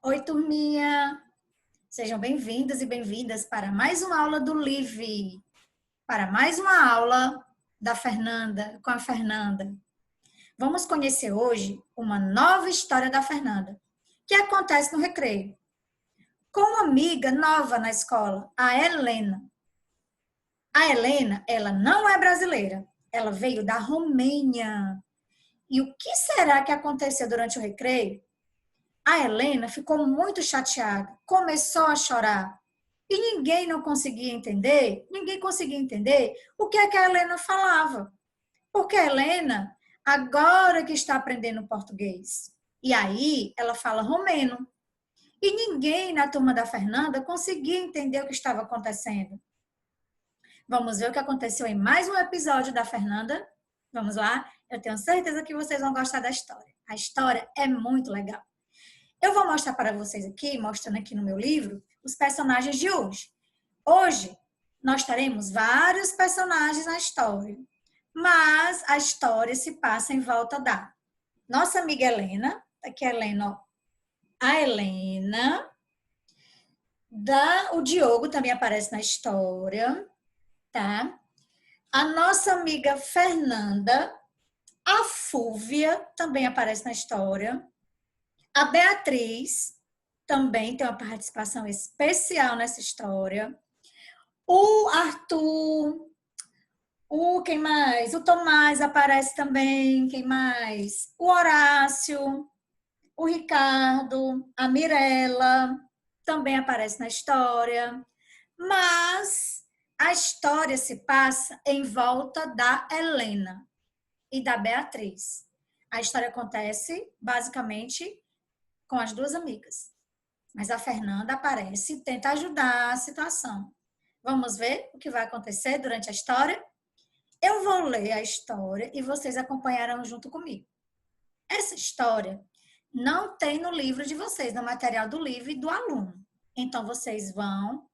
Oi, turminha! Sejam bem-vindos e bem-vindas para mais uma aula do Live, para mais uma aula da Fernanda, com a Fernanda. Vamos conhecer hoje uma nova história da Fernanda, que acontece no recreio, com uma amiga nova na escola, a Helena. A Helena, ela não é brasileira, ela veio da Romênia. E o que será que aconteceu durante o recreio? A Helena ficou muito chateada, começou a chorar. E ninguém conseguia entender o que é que a Helena falava. Porque a Helena, agora que está aprendendo português, e aí ela fala romeno. E ninguém na turma da Fernanda conseguia entender o que estava acontecendo. Vamos ver o que aconteceu em mais um episódio da Fernanda? Vamos lá? Eu tenho certeza que vocês vão gostar da história. A história é muito legal. Eu vou mostrar para vocês aqui, mostrando aqui no meu livro, os personagens de hoje. Hoje, nós teremos vários personagens na história, mas a história se passa em volta da nossa amiga Helena, aqui a Helena, ó, a Helena, o Diogo também aparece na história, tá? A nossa amiga Fernanda, a Fúvia também aparece na história, a Beatriz também tem uma participação especial nessa história. O Arthur, quem mais? O Tomás aparece também, quem mais? O Horácio, o Ricardo, a Mirella também aparece na história. Mas a história se passa em volta da Helena e da Beatriz. A história acontece basicamente com as duas amigas. Mas a Fernanda aparece e tenta ajudar a situação. Vamos ver o que vai acontecer durante a história? Eu vou ler a história e vocês acompanharão junto comigo. Essa história não tem no livro de vocês, no material do livro e do aluno. Então, vocês vão,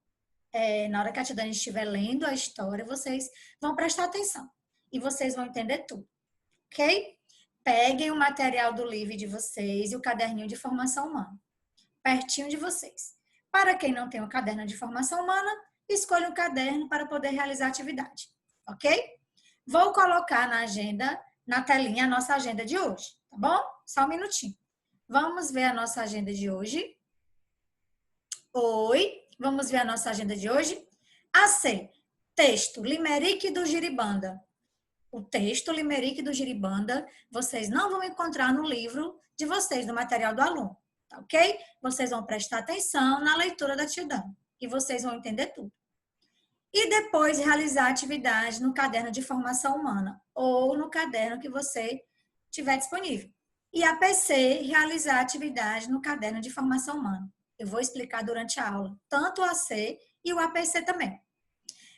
na hora que a tia Dani estiver lendo a história, vocês vão prestar atenção. E vocês vão entender tudo. Ok? Peguem o material do livro de vocês e o caderninho de formação humana pertinho de vocês. Para quem não tem um caderno de formação humana, escolha um caderno para poder realizar a atividade, ok? Vou colocar na agenda, na telinha, a nossa agenda de hoje, tá bom? Só um minutinho. Vamos ver a nossa agenda de hoje. Oi, vamos ver a nossa agenda de hoje? AC, texto, Limerick do Giribanda. O texto Limerick do Giribanda, vocês não vão encontrar no livro de vocês, no material do aluno. Tá ok? Vocês vão prestar atenção na leitura da tia Dani e vocês vão entender tudo. E depois realizar a atividade no caderno de formação humana ou no caderno que você tiver disponível. E a PC realizar a atividade no caderno de formação humana. Eu vou explicar durante a aula, tanto o AC e o APC também.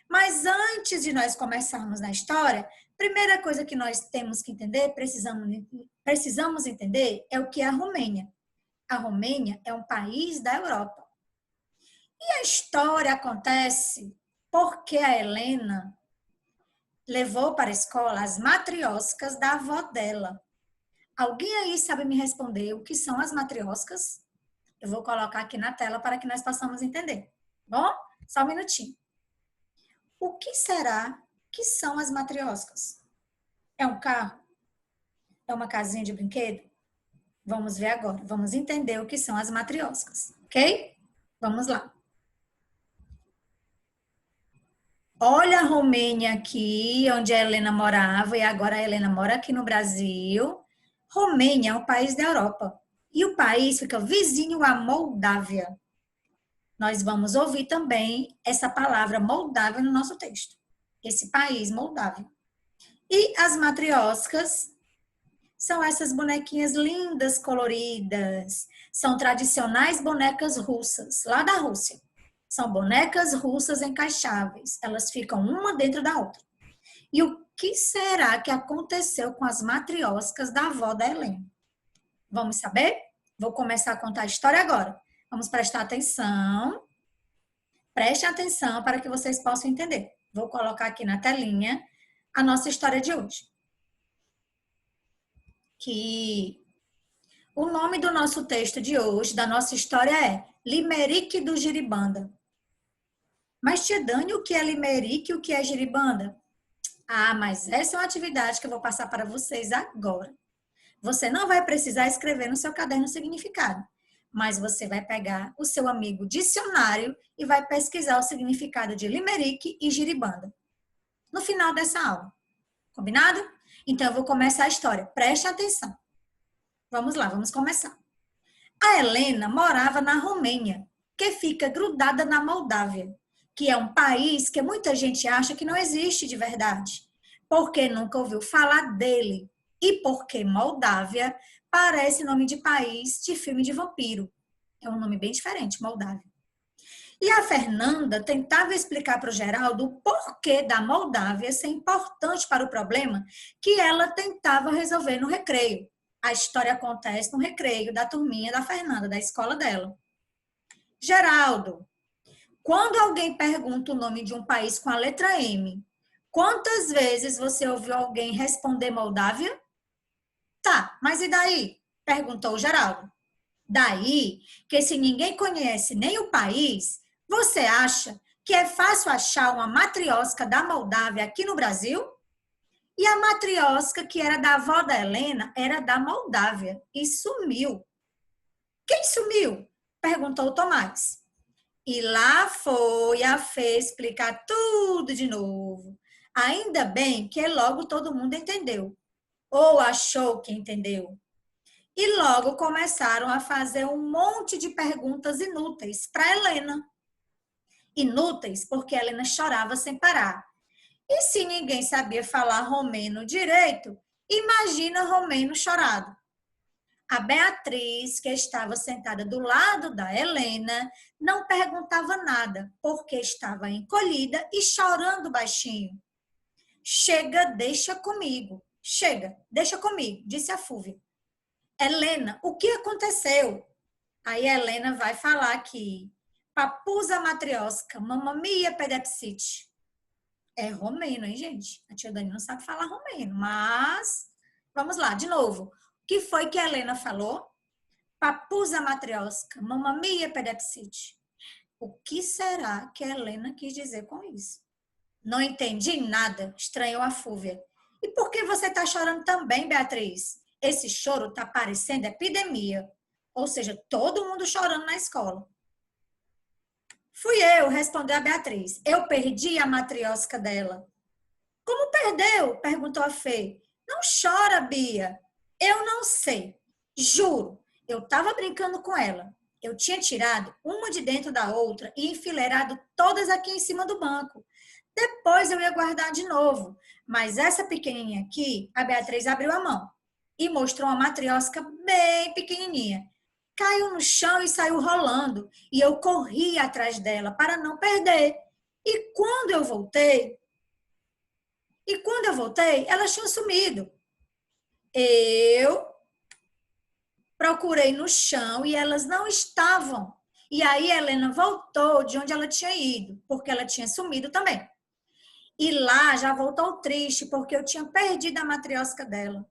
Mas antes de nós começarmos na história, primeira coisa que nós temos que entender, precisamos entender, é o que é a Romênia. A Romênia é um país da Europa. E a história acontece porque a Helena levou para a escola as matrioscas da avó dela. Alguém aí sabe me responder o que são as matrioscas? Eu vou colocar aqui na tela para que nós possamos entender. Bom? Só um minutinho. O que será que são as matrioscas? É um carro? É uma casinha de brinquedo? Vamos ver agora. Vamos entender o que são as matrioscas, ok? Vamos lá. Olha a Romênia aqui, onde a Helena morava, e agora a Helena mora aqui no Brasil. Romênia é um país da Europa. E o país fica vizinho à Moldávia. Nós vamos ouvir também essa palavra Moldávia no nosso texto. Esse país, Moldávia. E as matrioscas são essas bonequinhas lindas, coloridas. São tradicionais bonecas russas, lá da Rússia. São bonecas russas encaixáveis. Elas ficam uma dentro da outra. E o que será que aconteceu com as matrioscas da avó da Helena? Vamos saber? Vou começar a contar a história agora. Vamos prestar atenção. Prestem atenção para que vocês possam entender. Vou colocar aqui na telinha a nossa história de hoje. Que O nome do nosso texto de hoje, da nossa história é Limerick do Giribanda. Mas, tia Dani, o que é limerick e o que é giribanda? Ah, mas essa é uma atividade que eu vou passar para vocês agora. Você não vai precisar escrever no seu caderno o significado, mas você vai pegar o seu amigo dicionário e vai pesquisar o significado de limerick e giribanda no final dessa aula. Combinado? Então, eu vou começar a história. Preste atenção. Vamos lá, vamos começar. A Helena morava na Romênia, que fica grudada na Moldávia, que é um país que muita gente acha que não existe de verdade, porque nunca ouviu falar dele e porque Moldávia parece nome de país de filme de vampiro. É um nome bem diferente, Moldávia. E a Fernanda tentava explicar para o Geraldo o porquê da Moldávia ser importante para o problema que ela tentava resolver no recreio. A história acontece no recreio da turminha da Fernanda, da escola dela. Geraldo, quando alguém pergunta o nome de um país com a letra M, quantas vezes você ouviu alguém responder Moldávia? Tá, mas e daí? Perguntou o Geraldo. Daí que se ninguém conhece nem o país, você acha que é fácil achar uma matriosca da Moldávia aqui no Brasil? E a matriosca, que era da avó da Helena, era da Moldávia e sumiu. Quem sumiu? Perguntou o Tomás. E lá foi a Fê explicar tudo de novo. Ainda bem que logo todo mundo entendeu. Ou achou que entendeu. E logo começaram a fazer um monte de perguntas inúteis para Helena. Inúteis porque Helena chorava sem parar. E se ninguém sabia falar romeno direito, imagina romeno chorado. A Beatriz, que estava sentada do lado da Helena, não perguntava nada, porque estava encolhida e chorando baixinho. Chega, deixa comigo. Chega, deixa comigo, disse a Fúvia. Helena, o que aconteceu? Aí a Helena vai falar que papusa matriosca, mamma mia pedepsite. É romeno, hein, gente? A tia Dani não sabe falar romeno, mas vamos lá, de novo. O que foi que a Helena falou? Papusa matriosca, mamma mia pedepsite. O que será que a Helena quis dizer com isso? Não entendi nada, estranhou a Fúvia. E por que você está chorando também, Beatriz? Esse choro está parecendo epidemia. Ou seja, todo mundo chorando na escola. Fui eu, respondeu a Beatriz. Eu perdi a matriosca dela. Como perdeu? Perguntou a Fê. Não chora, Bia. Eu não sei. Juro, eu estava brincando com ela. Eu tinha tirado uma de dentro da outra e enfileirado todas aqui em cima do banco. Depois eu ia guardar de novo. Mas essa pequenininha aqui, a Beatriz abriu a mão e mostrou uma matriosca bem pequenininha. Caiu no chão e saiu rolando. E eu corri atrás dela para não perder. E quando eu voltei, ela tinha sumido. Eu procurei no chão e elas não estavam. E aí a Helena voltou de onde ela tinha ido, porque ela tinha sumido também. E lá já voltou triste, porque eu tinha perdido a matriosca dela.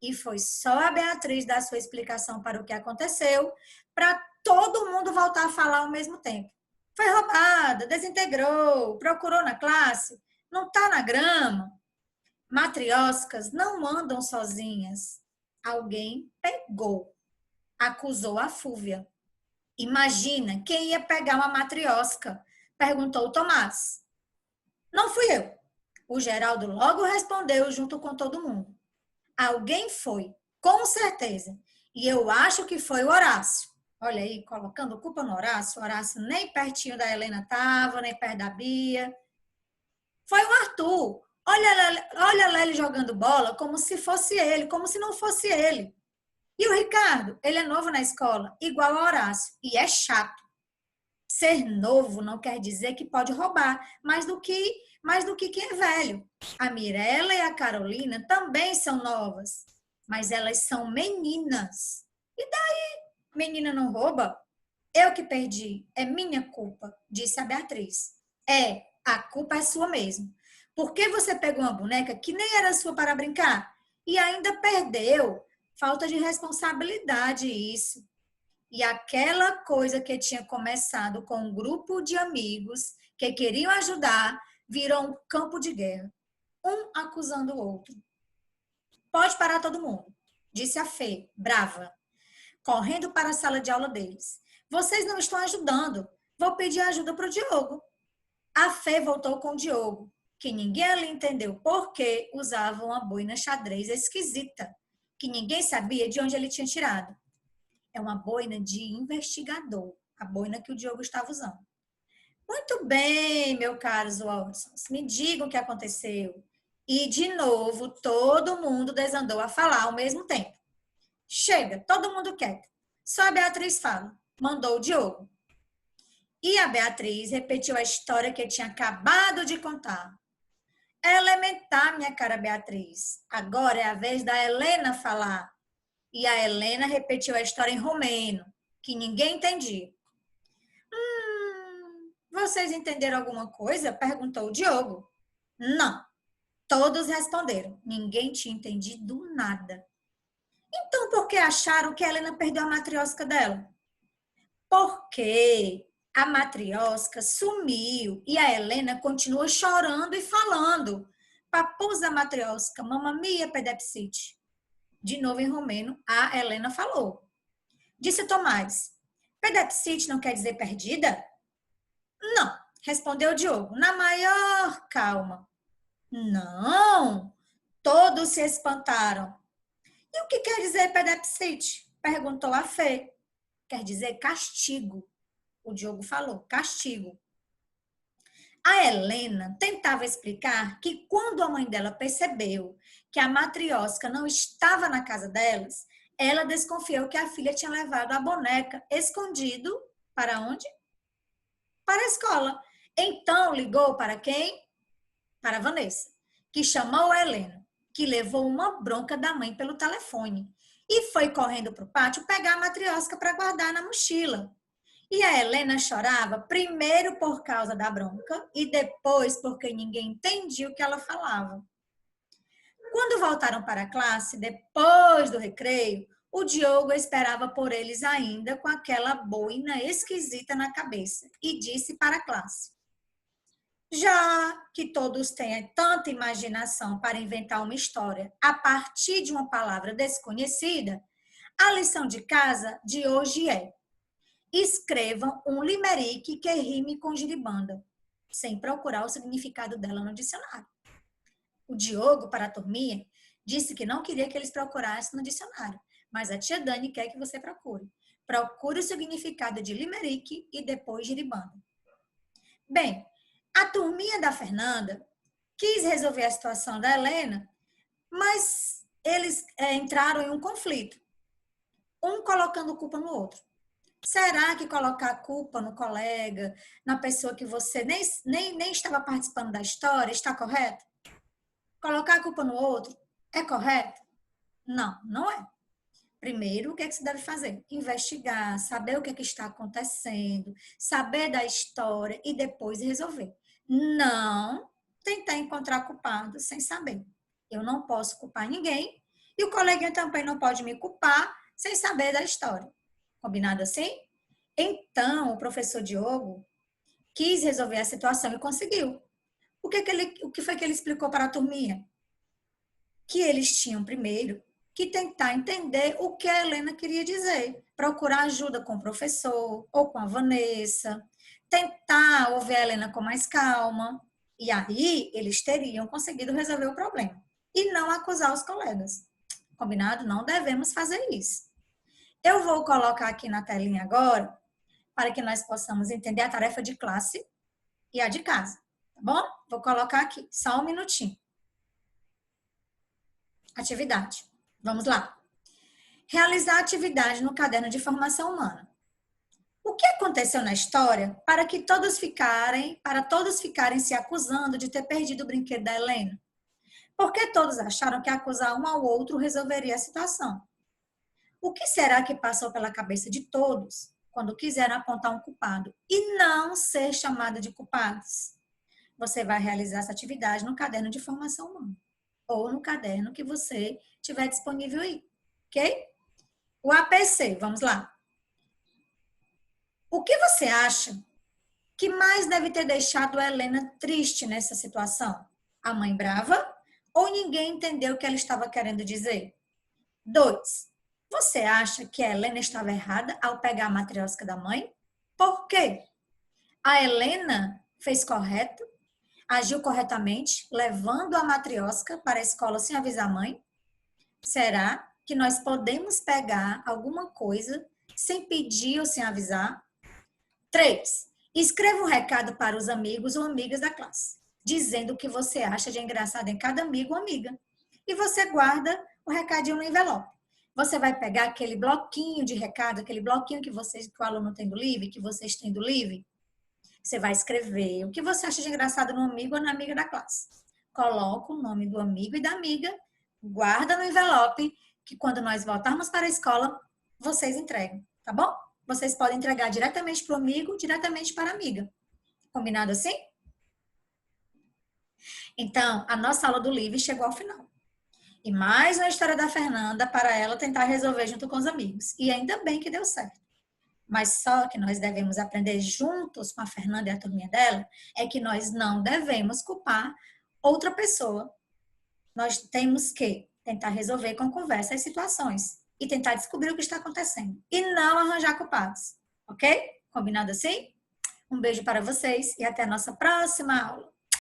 E foi só a Beatriz dar sua explicação para o que aconteceu, para todo mundo voltar a falar ao mesmo tempo. Foi roubada, desintegrou, procurou na classe, não está na grama. Matrioscas não andam sozinhas. Alguém pegou, acusou a Fúvia. Imagina, quem ia pegar uma matriosca? Perguntou o Tomás. Não fui eu. O Geraldo logo respondeu junto com todo mundo. Alguém foi, com certeza. E eu acho que foi o Horácio. Olha aí, colocando culpa no Horácio. O Horácio nem pertinho da Helena estava, nem perto da Bia. Foi o Arthur. Olha a Lely jogando bola como se fosse ele, como se não fosse ele. E o Ricardo, ele é novo na escola, igual ao Horácio, e é chato. Ser novo não quer dizer que pode roubar, mais do que quem é velho. A Mirella e a Carolina também são novas, mas elas são meninas. E daí? Menina não rouba? Eu que perdi, é minha culpa, disse a Beatriz. A culpa é sua mesmo. Por que você pegou uma boneca que nem era sua para brincar? E ainda perdeu? Falta de responsabilidade isso. E aquela coisa que tinha começado com um grupo de amigos que queriam ajudar, virou um campo de guerra. Um acusando o outro. Pode parar todo mundo, disse a Fê, brava, correndo para a sala de aula deles. Vocês não estão ajudando. Vou pedir ajuda para o Diogo. A Fê voltou com o Diogo, que ninguém ali entendeu por que usava uma boina xadrez esquisita, que ninguém sabia de onde ele tinha tirado. É uma boina de investigador, a boina que o Diogo estava usando. Muito bem, meu caro Watson, me digam o que aconteceu. E, de novo, todo mundo desandou a falar ao mesmo tempo. Chega, todo mundo quieto. Só a Beatriz fala, mandou o Diogo. E a Beatriz repetiu a história que tinha acabado de contar. É elementar, minha cara Beatriz. Agora é a vez da Helena falar. E a Helena repetiu a história em romeno, que ninguém entendia. Vocês entenderam alguma coisa? Perguntou o Diogo. Não. Todos responderam. Ninguém tinha entendido nada. Então, por que acharam que a Helena perdeu a matriosca dela? Porque a matriosca sumiu e a Helena continua chorando e falando. Papusa matriosca, mamma mia pedepsite. De novo em romeno, a Helena falou. Disse Tomás, pedepsite não quer dizer perdida? Não, respondeu o Diogo, na maior calma. Não, todos se espantaram. E o que quer dizer pedepsite? Perguntou a Fê. Quer dizer castigo. O Diogo falou, castigo. A Helena tentava explicar que quando a mãe dela percebeu que a matriosca não estava na casa delas, ela desconfiou que a filha tinha levado a boneca escondido para onde? Para a escola. Então ligou para quem? Para a Vanessa, que chamou a Helena, que levou uma bronca da mãe pelo telefone e foi correndo para o pátio pegar a matriosca para guardar na mochila. E a Helena chorava primeiro por causa da bronca e depois porque ninguém entendia o que ela falava. Quando voltaram para a classe, depois do recreio, o Diogo esperava por eles ainda com aquela boina esquisita na cabeça e disse para a classe: já que todos têm tanta imaginação para inventar uma história a partir de uma palavra desconhecida, a lição de casa de hoje é: escrevam um limerick que rime com giribanda, sem procurar o significado dela no dicionário. O Diogo, para a turminha, disse que não queria que eles procurassem no dicionário, mas a tia Dani quer que você procure. Procure o significado de limerick e depois giribanda. Bem, a turminha da Fernanda quis resolver a situação da Helena, mas eles entraram em um conflito, um colocando culpa no outro. Será que colocar a culpa no colega, na pessoa que você nem estava participando da história, está correto? Colocar a culpa no outro é correto? Não, não é. Primeiro, o que é que você deve fazer? Investigar, saber o que é que está acontecendo, saber da história e depois resolver. Não tentar encontrar culpado sem saber. Eu não posso culpar ninguém e o coleguinha também não pode me culpar sem saber da história. Combinado assim? Então, o professor Diogo quis resolver a situação e conseguiu. O que foi que ele explicou para a turminha? Que eles tinham primeiro que tentar entender o que a Helena queria dizer, procurar ajuda com o professor ou com a Vanessa, tentar ouvir a Helena com mais calma, e aí eles teriam conseguido resolver o problema. E não acusar os colegas. Combinado? Não devemos fazer isso. Eu vou colocar aqui na telinha agora, para que nós possamos entender a tarefa de classe e a de casa, tá bom? Vou colocar aqui, só um minutinho. Atividade. Vamos lá. Realizar a atividade no caderno de formação humana. O que aconteceu na história para todos ficarem se acusando de ter perdido o brinquedo da Helena? Porque todos acharam que acusar um ao outro resolveria a situação. O que será que passou pela cabeça de todos quando quiseram apontar um culpado e não ser chamado de culpados? Você vai realizar essa atividade no caderno de formação humana ou no caderno que você tiver disponível aí, ok? O APC, vamos lá. O que você acha que mais deve ter deixado a Helena triste nessa situação? A mãe brava ou ninguém entendeu o que ela estava querendo dizer? 2. Você acha que a Helena estava errada ao pegar a matriosca da mãe? Por quê? A Helena fez correto, agiu corretamente, levando a matriosca para a escola sem avisar a mãe? Será que nós podemos pegar alguma coisa sem pedir ou sem avisar? 3. Escreva um recado para os amigos ou amigas da classe, dizendo o que você acha de engraçado em cada amigo ou amiga. E você guarda o recadinho no envelope. Você vai pegar aquele bloquinho de recado, aquele bloquinho que o aluno tem do livre, que vocês têm do livre. Você vai escrever o que você acha de engraçado no amigo ou na amiga da classe. Coloca o nome do amigo e da amiga, guarda no envelope, que quando nós voltarmos para a escola, vocês entregam, tá bom? Vocês podem entregar diretamente para o amigo, diretamente para a amiga. Combinado assim? Então, a nossa aula do livre chegou ao final. E mais uma história da Fernanda para ela tentar resolver junto com os amigos. E ainda bem que deu certo. Mas só que nós devemos aprender juntos com a Fernanda e a turminha dela, é que nós não devemos culpar outra pessoa. Nós temos que tentar resolver com conversa as situações e tentar descobrir o que está acontecendo. E não arranjar culpados. Ok? Combinado assim? Um beijo para vocês e até a nossa próxima aula.